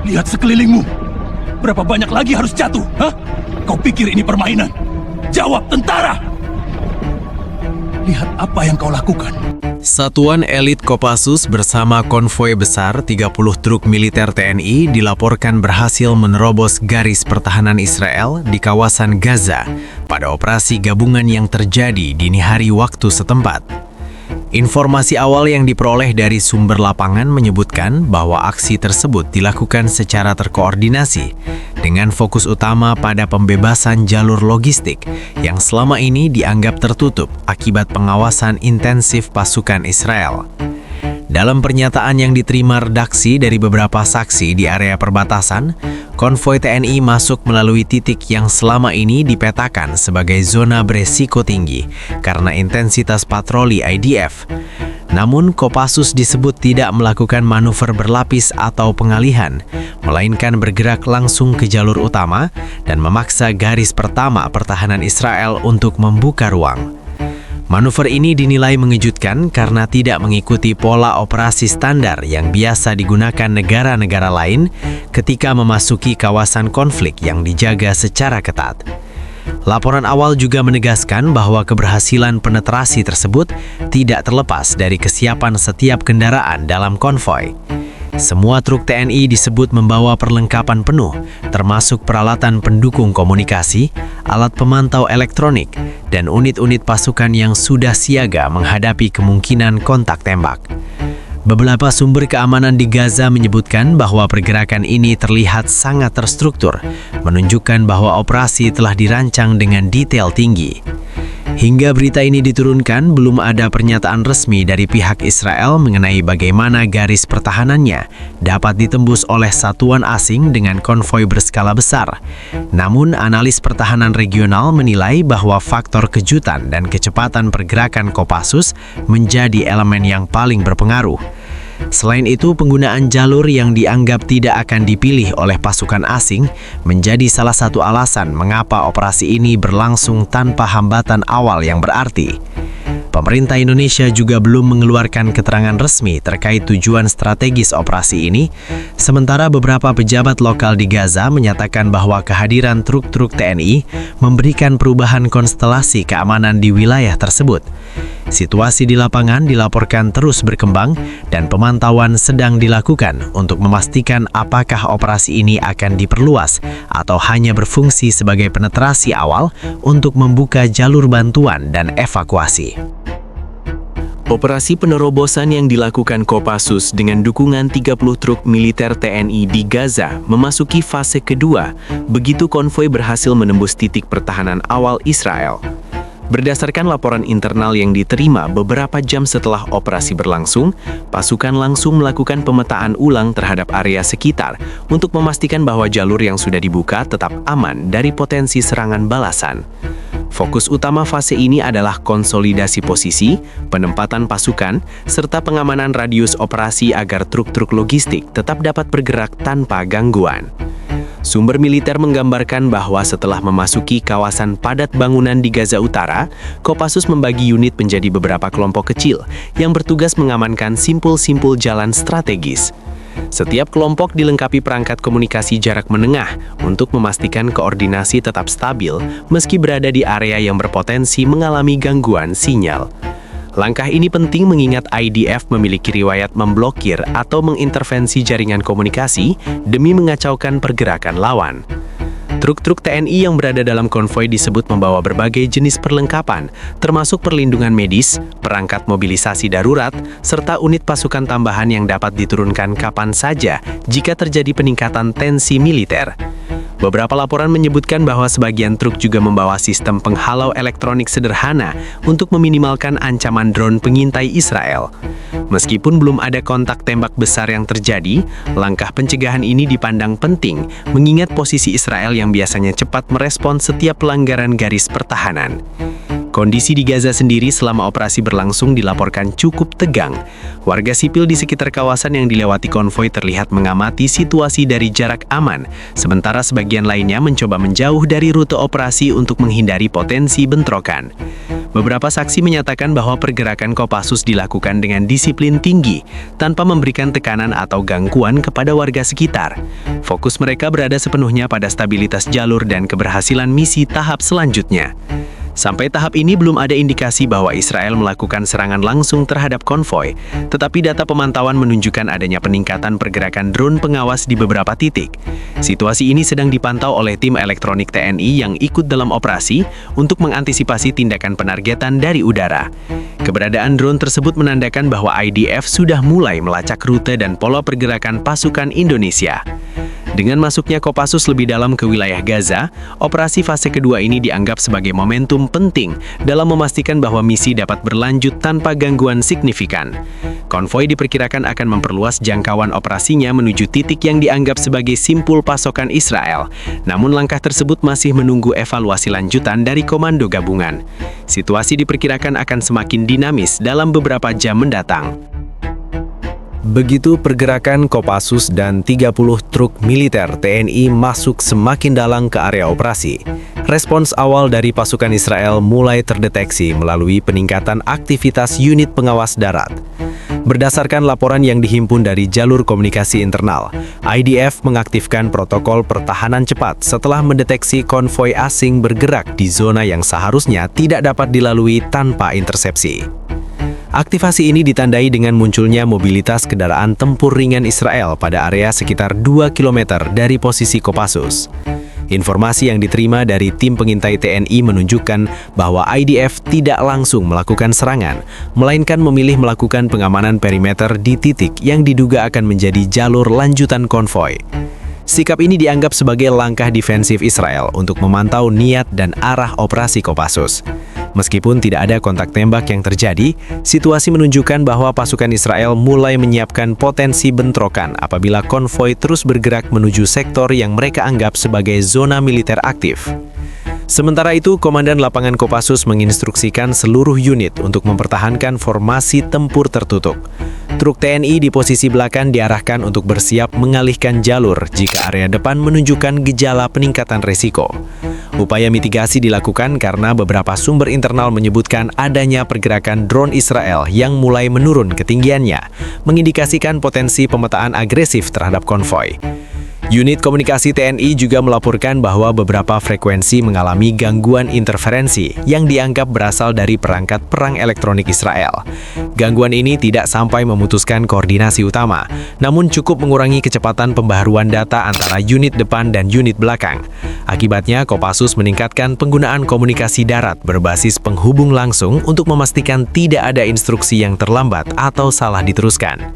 Lihat sekelilingmu. Berapa banyak lagi harus jatuh? Hah? Kau pikir ini permainan? Jawab, tentara! Lihat apa yang kau lakukan. Satuan elit Kopassus bersama konvoi besar 30 truk militer TNI dilaporkan berhasil menerobos garis pertahanan Israel di kawasan Gaza pada operasi gabungan yang terjadi dini hari waktu setempat. Informasi awal yang diperoleh dari sumber lapangan menyebutkan bahwa aksi tersebut dilakukan secara terkoordinasi dengan fokus utama pada pembebasan jalur logistik yang selama ini dianggap tertutup akibat pengawasan intensif pasukan Israel. Dalam pernyataan yang diterima redaksi dari beberapa saksi di area perbatasan, konvoi TNI masuk melalui titik yang selama ini dipetakan sebagai zona beresiko tinggi karena intensitas patroli IDF. Namun, Kopassus disebut tidak melakukan manuver berlapis atau pengalihan, melainkan bergerak langsung ke jalur utama dan memaksa garis pertama pertahanan Israel untuk membuka ruang. Manuver ini dinilai mengejutkan karena tidak mengikuti pola operasi standar yang biasa digunakan negara-negara lain ketika memasuki kawasan konflik yang dijaga secara ketat. Laporan awal juga menegaskan bahwa keberhasilan penetrasi tersebut tidak terlepas dari kesiapan setiap kendaraan dalam konvoi. Semua truk TNI disebut membawa perlengkapan penuh, termasuk peralatan pendukung komunikasi, alat pemantau elektronik, dan unit-unit pasukan yang sudah siaga menghadapi kemungkinan kontak tembak. Beberapa sumber keamanan di Gaza menyebutkan bahwa pergerakan ini terlihat sangat terstruktur, menunjukkan bahwa operasi telah dirancang dengan detail tinggi. Hingga berita ini diturunkan, belum ada pernyataan resmi dari pihak Israel mengenai bagaimana garis pertahanannya dapat ditembus oleh satuan asing dengan konvoi berskala besar. Namun, analis pertahanan regional menilai bahwa faktor kejutan dan kecepatan pergerakan Kopassus menjadi elemen yang paling berpengaruh. Selain itu, penggunaan jalur yang dianggap tidak akan dipilih oleh pasukan asing menjadi salah satu alasan mengapa operasi ini berlangsung tanpa hambatan awal yang berarti. Pemerintah Indonesia juga belum mengeluarkan keterangan resmi terkait tujuan strategis operasi ini, sementara beberapa pejabat lokal di Gaza menyatakan bahwa kehadiran truk-truk TNI memberikan perubahan konstelasi keamanan di wilayah tersebut. Situasi di lapangan dilaporkan terus berkembang dan pemantauan sedang dilakukan untuk memastikan apakah operasi ini akan diperluas atau hanya berfungsi sebagai penetrasi awal untuk membuka jalur bantuan dan evakuasi. Operasi penerobosan yang dilakukan Kopassus dengan dukungan 30 truk militer TNI di Gaza memasuki fase kedua begitu konvoi berhasil menembus titik pertahanan awal Israel. Berdasarkan laporan internal yang diterima beberapa jam setelah operasi berlangsung, pasukan langsung melakukan pemetaan ulang terhadap area sekitar untuk memastikan bahwa jalur yang sudah dibuka tetap aman dari potensi serangan balasan. Fokus utama fase ini adalah konsolidasi posisi, penempatan pasukan, serta pengamanan radius operasi agar truk-truk logistik tetap dapat bergerak tanpa gangguan. Sumber militer menggambarkan bahwa setelah memasuki kawasan padat bangunan di Gaza Utara, Kopassus membagi unit menjadi beberapa kelompok kecil yang bertugas mengamankan simpul-simpul jalan strategis. Setiap kelompok dilengkapi perangkat komunikasi jarak menengah untuk memastikan koordinasi tetap stabil meski berada di area yang berpotensi mengalami gangguan sinyal. Langkah ini penting mengingat IDF memiliki riwayat memblokir atau mengintervensi jaringan komunikasi demi mengacaukan pergerakan lawan. Truk-truk TNI yang berada dalam konvoi disebut membawa berbagai jenis perlengkapan, termasuk perlindungan medis, perangkat mobilisasi darurat, serta unit pasukan tambahan yang dapat diturunkan kapan saja jika terjadi peningkatan tensi militer. Beberapa laporan menyebutkan bahwa sebagian truk juga membawa sistem penghalau elektronik sederhana untuk meminimalkan ancaman drone pengintai Israel. Meskipun belum ada kontak tembak besar yang terjadi, langkah pencegahan ini dipandang penting mengingat posisi Israel yang biasanya cepat merespons setiap pelanggaran garis pertahanan. Kondisi di Gaza sendiri selama operasi berlangsung dilaporkan cukup tegang. Warga sipil di sekitar kawasan yang dilewati konvoi terlihat mengamati situasi dari jarak aman, sementara sebagian lainnya mencoba menjauh dari rute operasi untuk menghindari potensi bentrokan. Beberapa saksi menyatakan bahwa pergerakan Kopassus dilakukan dengan disiplin tinggi, tanpa memberikan tekanan atau gangguan kepada warga sekitar. Fokus mereka berada sepenuhnya pada stabilitas jalur dan keberhasilan misi tahap selanjutnya. Sampai tahap ini belum ada indikasi bahwa Israel melakukan serangan langsung terhadap konvoi, tetapi data pemantauan menunjukkan adanya peningkatan pergerakan drone pengawas di beberapa titik. Situasi ini sedang dipantau oleh tim elektronik TNI yang ikut dalam operasi untuk mengantisipasi tindakan penargetan dari udara. Keberadaan drone tersebut menandakan bahwa IDF sudah mulai melacak rute dan pola pergerakan pasukan Indonesia. Dengan masuknya Kopassus lebih dalam ke wilayah Gaza, operasi fase kedua ini dianggap sebagai momentum penting dalam memastikan bahwa misi dapat berlanjut tanpa gangguan signifikan. Konvoi diperkirakan akan memperluas jangkauan operasinya menuju titik yang dianggap sebagai simpul pasokan Israel. Namun langkah tersebut masih menunggu evaluasi lanjutan dari komando gabungan. Situasi diperkirakan akan semakin dinamis dalam beberapa jam mendatang. Begitu pergerakan Kopassus dan 30 truk militer TNI masuk semakin dalam ke area operasi, respons awal dari pasukan Israel mulai terdeteksi melalui peningkatan aktivitas unit pengawas darat. Berdasarkan laporan yang dihimpun dari jalur komunikasi internal, IDF mengaktifkan protokol pertahanan cepat setelah mendeteksi konvoi asing bergerak di zona yang seharusnya tidak dapat dilalui tanpa intersepsi. Aktivasi ini ditandai dengan munculnya mobilitas kendaraan tempur ringan Israel pada area sekitar 2 km dari posisi Kopassus. Informasi yang diterima dari tim pengintai TNI menunjukkan bahwa IDF tidak langsung melakukan serangan, melainkan memilih melakukan pengamanan perimeter di titik yang diduga akan menjadi jalur lanjutan konvoi. Sikap ini dianggap sebagai langkah defensif Israel untuk memantau niat dan arah operasi Kopassus. Meskipun tidak ada kontak tembak yang terjadi, situasi menunjukkan bahwa pasukan Israel mulai menyiapkan potensi bentrokan apabila konvoi terus bergerak menuju sektor yang mereka anggap sebagai zona militer aktif. Sementara itu, Komandan Lapangan Kopassus menginstruksikan seluruh unit untuk mempertahankan formasi tempur tertutup. Truk TNI di posisi belakang diarahkan untuk bersiap mengalihkan jalur jika area depan menunjukkan gejala peningkatan risiko. Upaya mitigasi dilakukan karena beberapa sumber internal menyebutkan adanya pergerakan drone Israel yang mulai menurun ketinggiannya, mengindikasikan potensi pemetaan agresif terhadap konvoi. Unit komunikasi TNI juga melaporkan bahwa beberapa frekuensi mengalami gangguan interferensi yang dianggap berasal dari perangkat perang elektronik Israel. Gangguan ini tidak sampai memutuskan koordinasi utama, namun cukup mengurangi kecepatan pembaharuan data antara unit depan dan unit belakang. Akibatnya, Kopassus meningkatkan penggunaan komunikasi darat berbasis penghubung langsung untuk memastikan tidak ada instruksi yang terlambat atau salah diteruskan.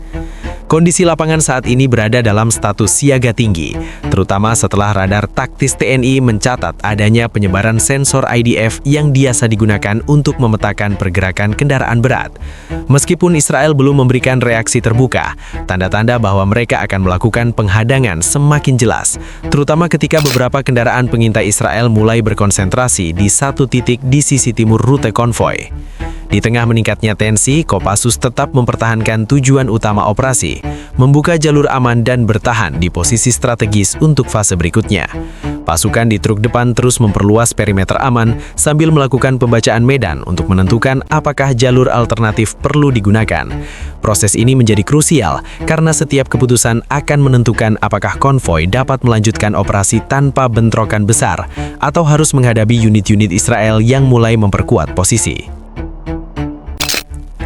Kondisi lapangan saat ini berada dalam status siaga tinggi, terutama setelah radar taktis TNI mencatat adanya penyebaran sensor IDF yang biasa digunakan untuk memetakan pergerakan kendaraan berat. Meskipun Israel belum memberikan reaksi terbuka, tanda-tanda bahwa mereka akan melakukan penghadangan semakin jelas, terutama ketika beberapa kendaraan pengintai Israel mulai berkonsentrasi di satu titik di sisi timur rute konvoi. Di tengah meningkatnya tensi, Kopassus tetap mempertahankan tujuan utama operasi, membuka jalur aman dan bertahan di posisi strategis untuk fase berikutnya. Pasukan di truk depan terus memperluas perimeter aman sambil melakukan pembacaan medan untuk menentukan apakah jalur alternatif perlu digunakan. Proses ini menjadi krusial karena setiap keputusan akan menentukan apakah konvoi dapat melanjutkan operasi tanpa bentrokan besar atau harus menghadapi unit-unit Israel yang mulai memperkuat posisi.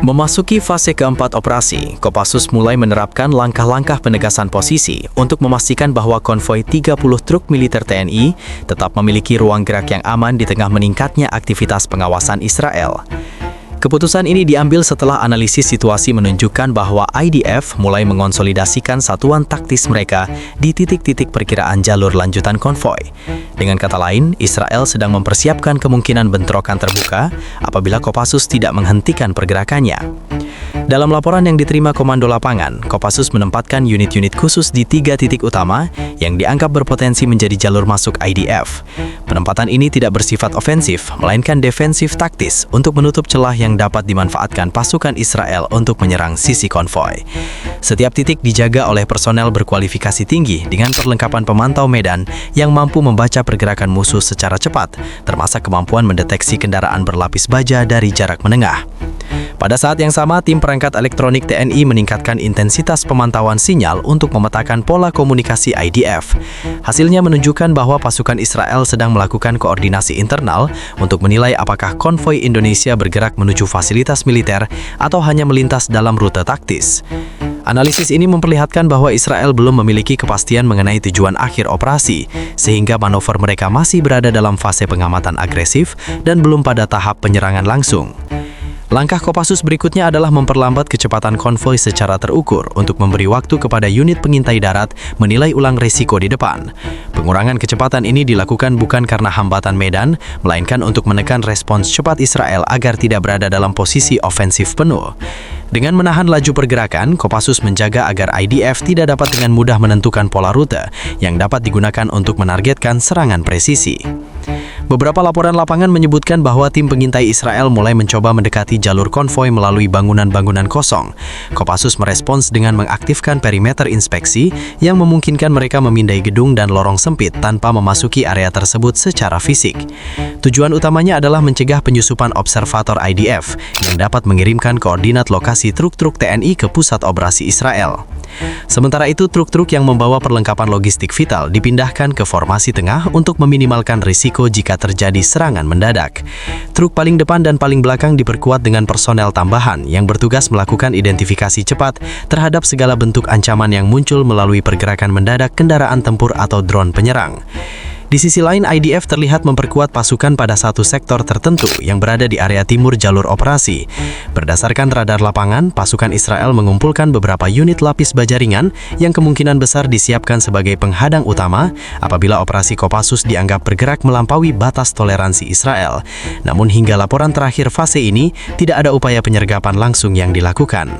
Memasuki fase keempat operasi, Kopassus mulai menerapkan langkah-langkah penegasan posisi untuk memastikan bahwa konvoi 30 truk militer TNI tetap memiliki ruang gerak yang aman di tengah meningkatnya aktivitas pengawasan Israel. Keputusan ini diambil setelah analisis situasi menunjukkan bahwa IDF mulai mengonsolidasikan satuan taktis mereka di titik-titik perkiraan jalur lanjutan konvoi. Dengan kata lain, Israel sedang mempersiapkan kemungkinan bentrokan terbuka apabila Kopassus tidak menghentikan pergerakannya. Dalam laporan yang diterima Komando Lapangan, Kopassus menempatkan unit-unit khusus di 3 titik utama yang dianggap berpotensi menjadi jalur masuk IDF. Penempatan ini tidak bersifat ofensif, melainkan defensif taktis untuk menutup celah yang yang dapat dimanfaatkan pasukan Israel untuk menyerang sisi konvoi. Setiap titik dijaga oleh personel berkualifikasi tinggi dengan perlengkapan pemantau medan yang mampu membaca pergerakan musuh secara cepat, termasuk kemampuan mendeteksi kendaraan berlapis baja dari jarak menengah. Pada saat yang sama, tim perangkat elektronik TNI meningkatkan intensitas pemantauan sinyal untuk memetakan pola komunikasi IDF. Hasilnya menunjukkan bahwa pasukan Israel sedang melakukan koordinasi internal untuk menilai apakah konvoi Indonesia bergerak menuju fasilitas militer atau hanya melintas dalam rute taktis. Analisis ini memperlihatkan bahwa Israel belum memiliki kepastian mengenai tujuan akhir operasi, sehingga manuver mereka masih berada dalam fase pengamatan agresif dan belum pada tahap penyerangan langsung. Langkah Kopassus berikutnya adalah memperlambat kecepatan konvoi secara terukur untuk memberi waktu kepada unit pengintai darat menilai ulang resiko di depan. Pengurangan kecepatan ini dilakukan bukan karena hambatan medan, melainkan untuk menekan respons cepat Israel agar tidak berada dalam posisi ofensif penuh. Dengan menahan laju pergerakan, Kopassus menjaga agar IDF tidak dapat dengan mudah menentukan pola rute yang dapat digunakan untuk menargetkan serangan presisi. Beberapa laporan lapangan menyebutkan bahwa tim pengintai Israel mulai mencoba mendekati jalur konvoi melalui bangunan-bangunan kosong. Kopassus merespons dengan mengaktifkan perimeter inspeksi yang memungkinkan mereka memindai gedung dan lorong sempit tanpa memasuki area tersebut secara fisik. Tujuan utamanya adalah mencegah penyusupan observator IDF yang dapat mengirimkan koordinat lokasi truk-truk TNI ke pusat operasi Israel. Sementara itu, truk-truk yang membawa perlengkapan logistik vital dipindahkan ke formasi tengah untuk meminimalkan risiko jika terjadi serangan mendadak. Truk paling depan dan paling belakang diperkuat dengan personel tambahan yang bertugas melakukan identifikasi cepat terhadap segala bentuk ancaman yang muncul melalui pergerakan mendadak kendaraan tempur atau drone penyerang. Di sisi lain, IDF terlihat memperkuat pasukan pada satu sektor tertentu yang berada di area timur jalur operasi. Berdasarkan radar lapangan, pasukan Israel mengumpulkan beberapa unit lapis baja ringan yang kemungkinan besar disiapkan sebagai penghadang utama apabila operasi Kopassus dianggap bergerak melampaui batas toleransi Israel. Namun hingga laporan terakhir fase ini, tidak ada upaya penyergapan langsung yang dilakukan.